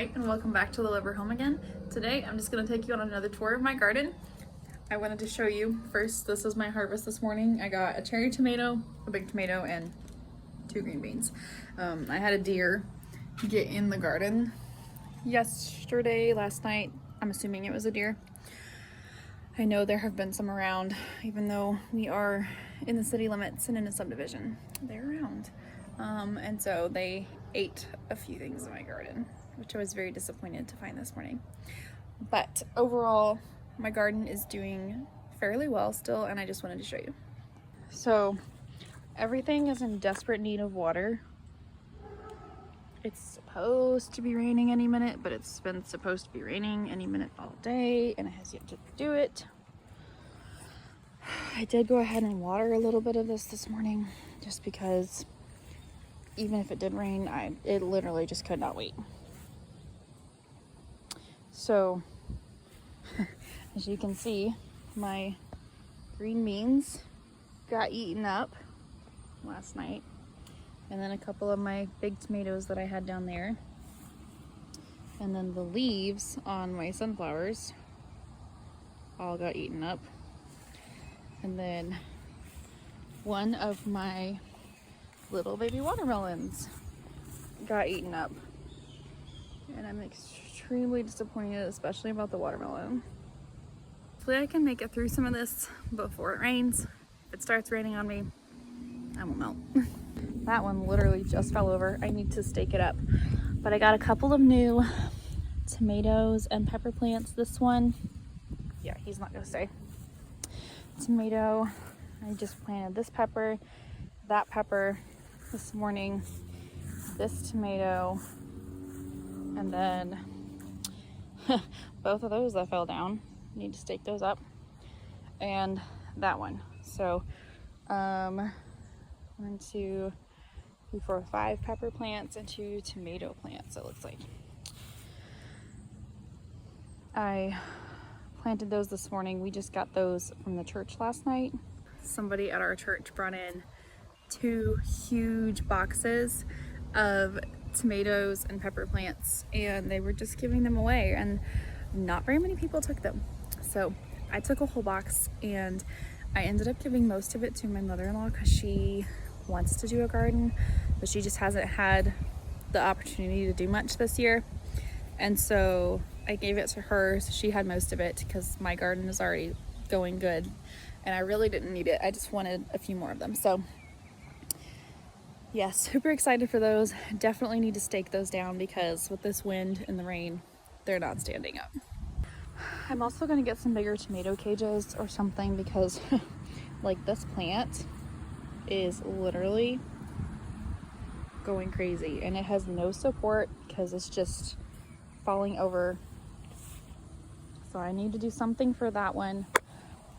Hi and welcome back to the Liver Home again. Today I'm just going to take you on another tour of my garden. I wanted to show you first, this is my harvest this morning. I got a cherry tomato, a big tomato, and 2 green beans. I had a deer get in the garden last night. I'm assuming it was a deer. I know there have been some around, even though we are in the city limits and in a subdivision. They're around. And so they ate a few things in my garden, which I was very disappointed to find this morning. But overall, my garden is doing fairly well still, and I just wanted to show you. So everything is in desperate need of water. It's supposed to be raining any minute, but it's been supposed to be raining any minute all day, and it has yet to do it. I did go ahead and water a little bit of this morning, just because even if it did rain, it literally just could not wait. So, as you can see, my green beans got eaten up last night. And then a couple of my big tomatoes that I had down there. And then the leaves on my sunflowers all got eaten up. And then one of my little baby watermelons got eaten up. And I'm extremely disappointed, especially about the watermelon. Hopefully I can make it through some of this before it rains. If it starts raining on me, I will melt. That one literally just fell over. I need to stake it up. But I got a couple of new tomatoes and pepper plants. This one, yeah, he's not gonna stay. Tomato, I just planted this pepper, that pepper this morning, this tomato, and then both of those that fell down. Need to stake those up. And that one. So 1, 2, 3, 4, 5 pepper plants and 2 tomato plants, it looks like. I planted those this morning. We just got those from the church last night. Somebody at our church brought in 2 huge boxes of tomatoes and pepper plants, and they were just giving them away, and not very many people took them. So I took a whole box, and I ended up giving most of it to my mother-in-law because she wants to do a garden, but she just hasn't had the opportunity to do much this year. And so I gave it to her, so she had most of it because my garden is already going good, and I really didn't need it. I just wanted a few more of them. So yeah, super excited for those. Definitely need to stake those down because with this wind and the rain, they're not standing up. I'm also going to get some bigger tomato cages or something because like this plant is literally going crazy, and it has no support because it's just falling over. So I need to do something for that one.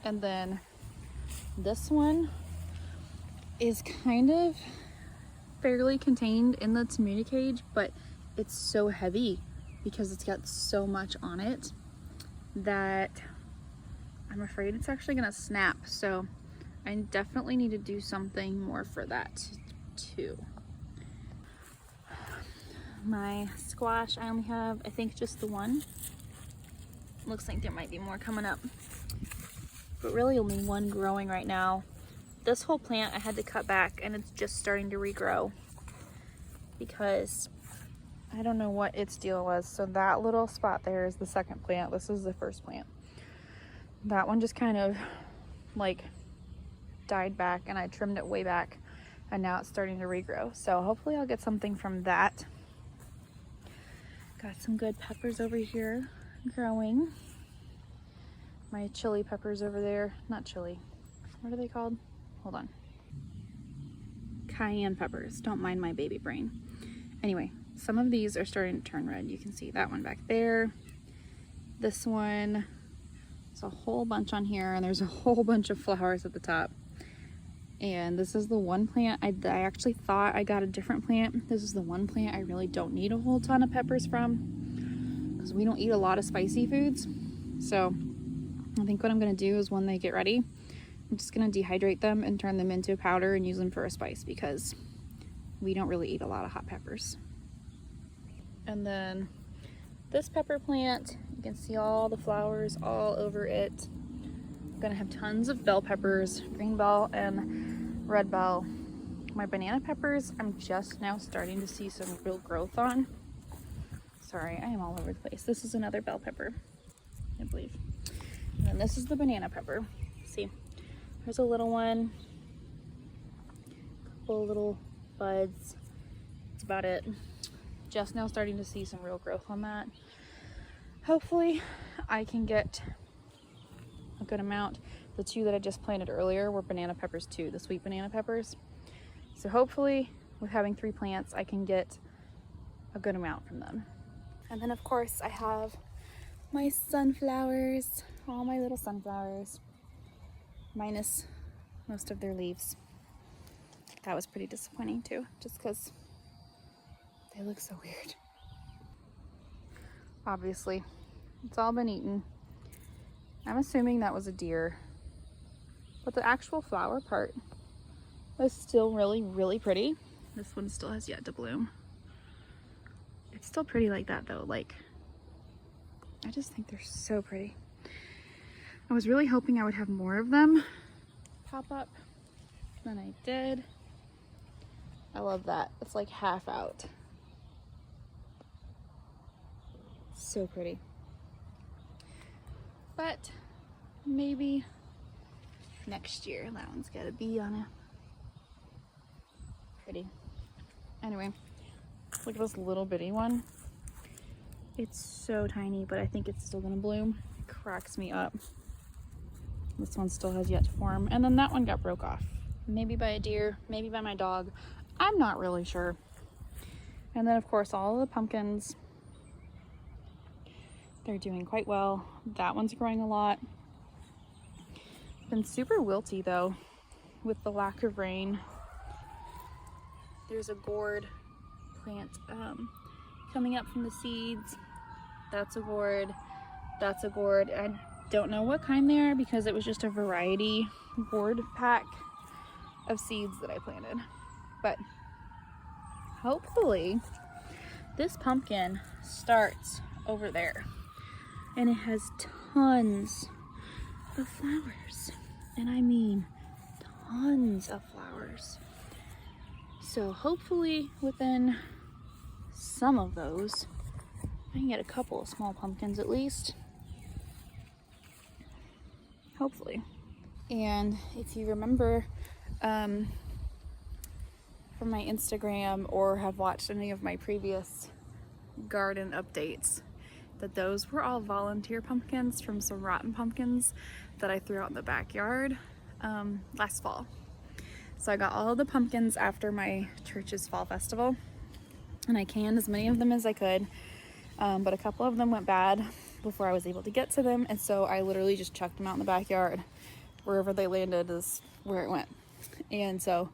And then this one is kind of fairly contained in the tomato cage, but it's so heavy because it's got so much on it that I'm afraid it's actually gonna snap. So I definitely need to do something more for that too. My squash, I only have, I think, just the one. Looks like there might be more coming up, but really only one growing right now. This whole plant I had to cut back, and it's just starting to regrow because I don't know what its deal was. So that little spot there is the second plant. This is the first plant. That one just kind of like died back, and I trimmed it way back, and now it's starting to regrow. So hopefully I'll get something from that. Got some good peppers over here growing. My chili peppers over there, not chili, what are they called? Hold on. Cayenne peppers. Don't mind my baby brain. Anyway, some of these are starting to turn red. You can see that one back there. This one, there's a whole bunch on here, and there's a whole bunch of flowers at the top. And this is the one plant, I actually thought I got a different plant. This is the one plant I really don't need a whole ton of peppers from because we don't eat a lot of spicy foods. So I think what I'm gonna do is when they get ready, I'm just gonna dehydrate them and turn them into powder and use them for a spice because we don't really eat a lot of hot peppers. And then this pepper plant, you can see all the flowers all over it. I'm gonna have tons of bell peppers, green bell and red bell. My banana peppers, I'm just now starting to see some real growth on. Sorry, I am all over the place. This is another bell pepper, I believe. And then this is the banana pepper. See, there's a little one, a couple little buds. That's about it. Just now starting to see some real growth on that. Hopefully I can get a good amount. The two that I just planted earlier were banana peppers too, the sweet banana peppers. So hopefully with having 3 plants, I can get a good amount from them. And then of course I have my sunflowers, all my little sunflowers, minus most of their leaves. That was pretty disappointing too, just because they look so weird. Obviously, it's all been eaten. I'm assuming that was a deer, but the actual flower part is still really, really pretty. This one still has yet to bloom. It's still pretty like that though. Like, I just think they're so pretty. I was really hoping I would have more of them pop up than I did. I love that. It's like half out. So pretty. But maybe next year. That one's got a bee on it. Pretty. Anyway, look at this little bitty one. It's so tiny, but I think it's still gonna bloom. It cracks me up. This one still has yet to form. And then that one got broke off. Maybe by a deer, maybe by my dog. I'm not really sure. And then of course all of the pumpkins, they're doing quite well. That one's growing a lot. Been super wilty though with the lack of rain. There's a gourd plant coming up from the seeds. That's a gourd. That's a gourd. I don't know what kind they are because it was just a variety gourd pack of seeds that I planted. But hopefully this pumpkin starts over there. And it has tons of flowers. And I mean tons of flowers. So hopefully within some of those, I can get a couple of small pumpkins at least. Hopefully. And if you remember from my Instagram or have watched any of my previous garden updates, that those were all volunteer pumpkins from some rotten pumpkins that I threw out in the backyard last fall. So I got all of the pumpkins after my church's fall festival, and I canned as many of them as I could, but a couple of them went bad before I was able to get to them, and so I literally just chucked them out in the backyard. Wherever they landed is where it went. And so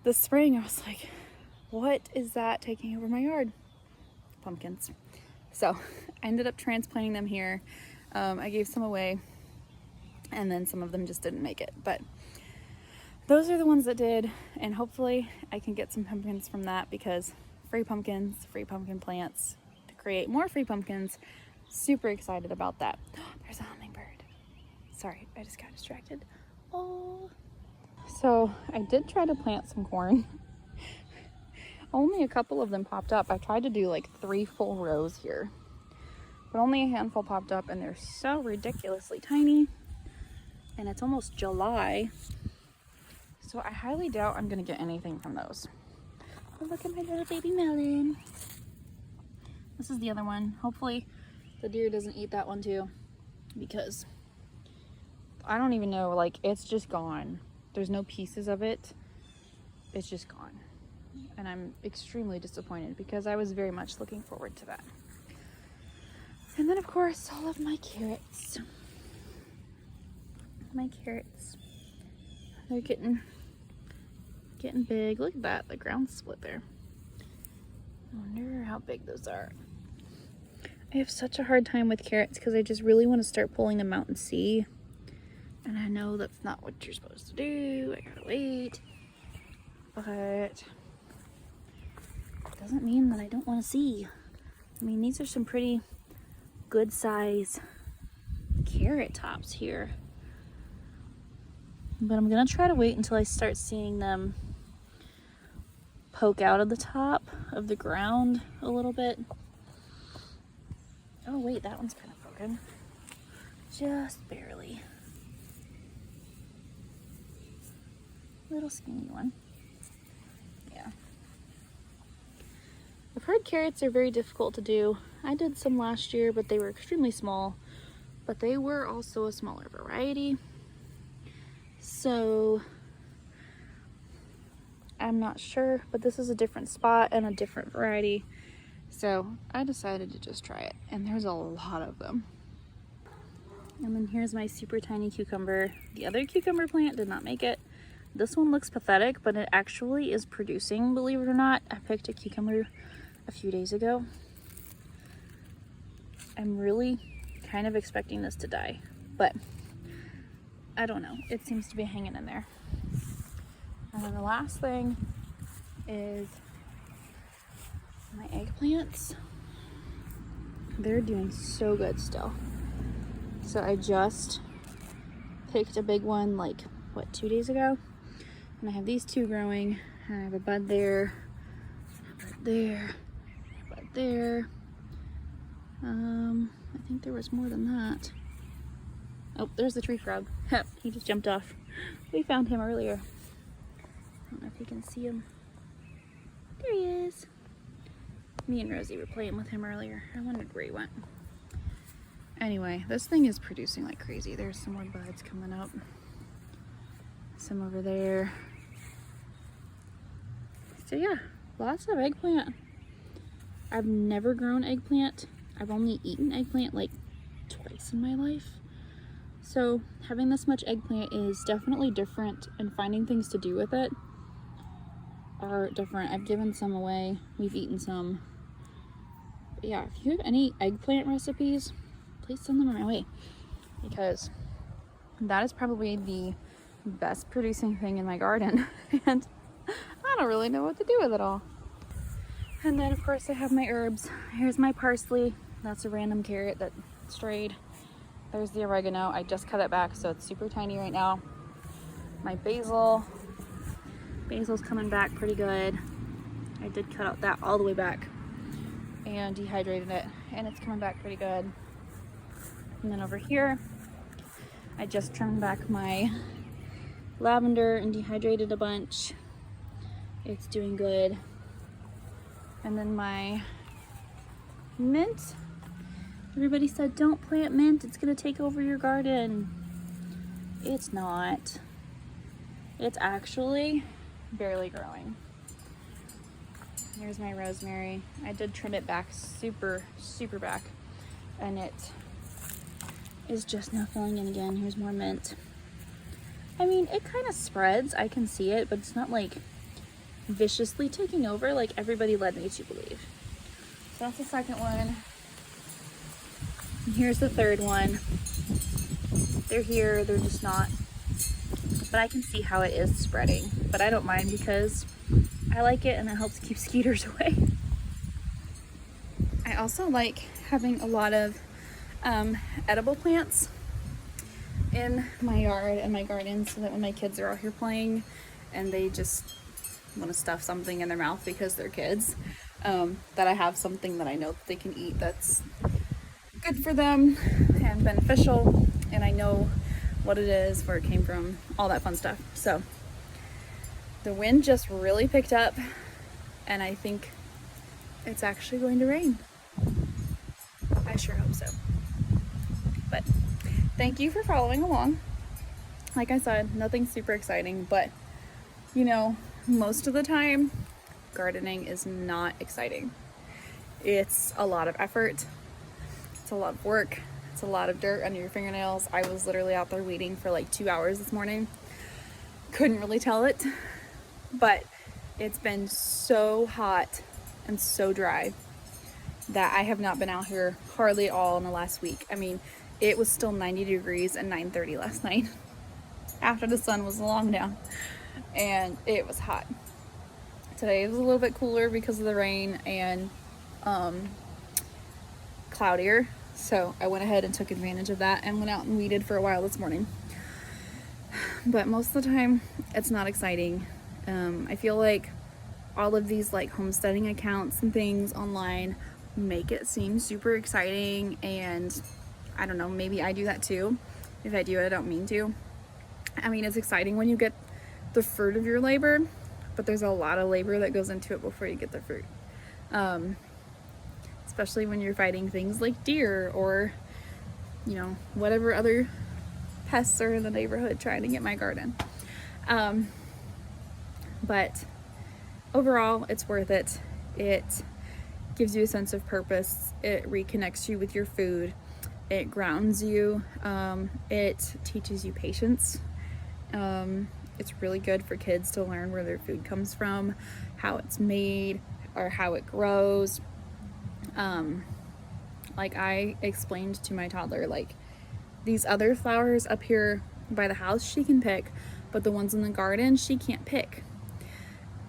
this spring I was like, what is that taking over my yard? Pumpkins. So I ended up transplanting them here. I gave some away, and then some of them just didn't make it, but those are the ones that did, and hopefully I can get some pumpkins from that, because free pumpkins, free pumpkin plants, to create more free pumpkins. Super excited about that. There's a hummingbird. Sorry, I just got distracted. Oh. So I did try to plant some corn. Only a couple of them popped up. I tried to do like 3 full rows here, but only a handful popped up, and they're so ridiculously tiny, and it's almost July, so I highly doubt I'm gonna get anything from those. But look at my little baby melon. This is the other one. Hopefully the deer doesn't eat that one too, because I don't even know, like, it's just gone. There's no pieces of it. It's just gone. And I'm extremely disappointed because I was very much looking forward to that. And then of course all of my carrots. My carrots. They're getting big. Look at that, the ground split there. I wonder how big those are. I have such a hard time with carrots because I just really want to start pulling them out and see. And I know that's not what you're supposed to do. I gotta wait. But it doesn't mean that I don't want to see. I mean, these are some pretty good size carrot tops here. But I'm gonna try to wait until I start seeing them poke out of the top of the ground a little bit. Oh wait, that one's kind of broken. Just barely. Little skinny one. Yeah. I've heard carrots are very difficult to do. I did some last year, but they were extremely small. But they were also a smaller variety. So I'm not sure, but this is a different spot and a different variety. So I decided to just try it, and there's a lot of them. And then here's my super tiny cucumber. The other cucumber plant did not make it. This one looks pathetic, but it actually is producing, believe it or not. I picked a cucumber a few days ago. I'm really kind of expecting this to die, but I don't know. It seems to be hanging in there. And then the last thing is my eggplants. They're doing so good still. So I just picked a big one like, what, 2 days ago? And I have these two growing. And I have a bud there, a bud there, a bud there. I think there was more than that. Oh, there's the tree frog. He just jumped off. We found him earlier. I don't know if you can see him. There he is. Me and Rosie were playing with him earlier. I wondered where he went. Anyway, this thing is producing like crazy. There's some more buds coming up. Some over there. So yeah, lots of eggplant. I've never grown eggplant. I've only eaten eggplant like twice in my life. So having this much eggplant is definitely different, and finding things to do with it are different. I've given some away. We've eaten some. But yeah, if you have any eggplant recipes, please send them my way, because that is probably the best producing thing in my garden. And I don't really know what to do with it all. And then of course I have my herbs. Here's my parsley. That's a random carrot that strayed. There's the oregano. I just cut it back, so it's super tiny right now. My basil. Basil's coming back pretty good. I did cut out that all the way back and dehydrated it, and it's coming back pretty good. And then over here, I just trimmed back my lavender and dehydrated a bunch. It's doing good. And then my mint. Everybody said don't plant mint, it's gonna take over your garden. It's not. It's actually barely growing. Here's my rosemary. I did trim it back super back, and it is just now filling in again. Here's more mint. I mean, it kind of spreads, I can see it, but it's not like viciously taking over like everybody led me to believe. So that's the second one. And here's the third one. They're here, they're just not. But I can see how it is spreading. But I don't mind because I like it and it helps keep skeeters away. I also like having a lot of edible plants in my yard and my garden, so that when my kids are out here playing and they just want to stuff something in their mouth because they're kids, that I have something that I know that they can eat that's good for them and beneficial, and I know what it is, where it came from, all that fun stuff. So the wind just really picked up, and I think it's actually going to rain. I sure hope so. But thank you for following along. Like I said, nothing super exciting, but you know, most of the time gardening is not exciting. It's a lot of effort, it's a lot of work, it's a lot of dirt under your fingernails. I was literally out there weeding for like 2 hours this morning. Couldn't really tell it, but it's been so hot and so dry that I have not been out here hardly at all in the last week. I mean, it was still 90 degrees at 9:30 last night after the sun was long down, and it was hot. Today was a little bit cooler because of the rain and cloudier, So I went ahead and took advantage of that and went out and weeded for a while this morning. But most of the time it's not exciting. I feel like all of these like homesteading accounts and things online make it seem super exciting, and I don't know, maybe I do that too. If I do it, I don't mean to. I mean, it's exciting when you get the fruit of your labor, but there's a lot of labor that goes into it before you get the fruit. Especially when you're fighting things like deer or, you know, whatever other pests are in the neighborhood trying to get my garden. But overall, it's worth it. It gives you a sense of purpose. It reconnects you with your food. It grounds you. It teaches you patience. It's really good for kids to learn where their food comes from, how it's made, or how it grows. Like I explained to my toddler, like these other flowers up here by the house she can pick, but the ones in the garden she can't pick.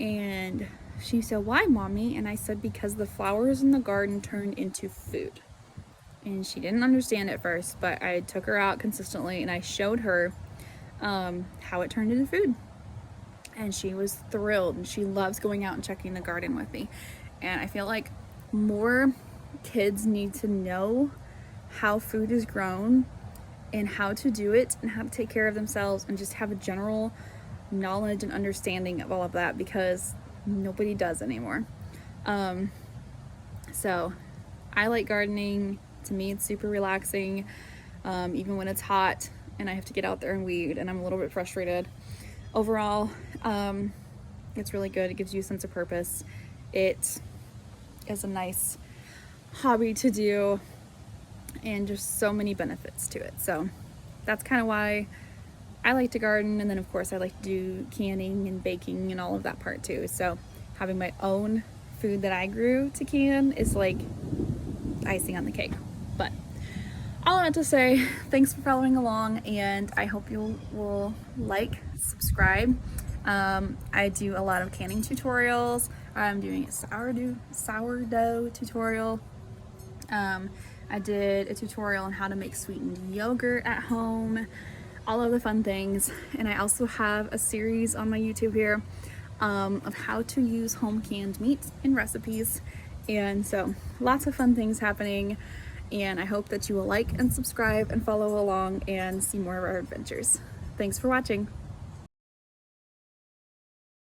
And she said, "Why, Mommy?" And I said, "Because the flowers in the garden turn into food." And she didn't understand at first, but I took her out consistently and I showed her how it turned into food. And she was thrilled, and she loves going out and checking the garden with me. And I feel like more kids need to know how food is grown and how to do it and how to take care of themselves, and just have a general knowledge and understanding of all of that, because nobody does anymore. So I like gardening. To me, it's super relaxing, even when it's hot and I have to get out there and weed and I'm a little bit frustrated. Overall, it's really good. It gives you a sense of purpose. It is a nice hobby to do, and just so many benefits to it. So that's kind of why I like to garden. And then of course I like to do canning and baking and all of that part too. So having my own food that I grew to can is like icing on the cake. But all I want to say, thanks for following along, and I hope you will like, subscribe. I do a lot of canning tutorials. I'm doing a sourdough tutorial. I did a tutorial on how to make sweetened yogurt at home, all of the fun things. And I also have a series on my YouTube here of how to use home canned meat in recipes. And so lots of fun things happening, and I hope that you will like and subscribe and follow along and see more of our adventures. Thanks for watching.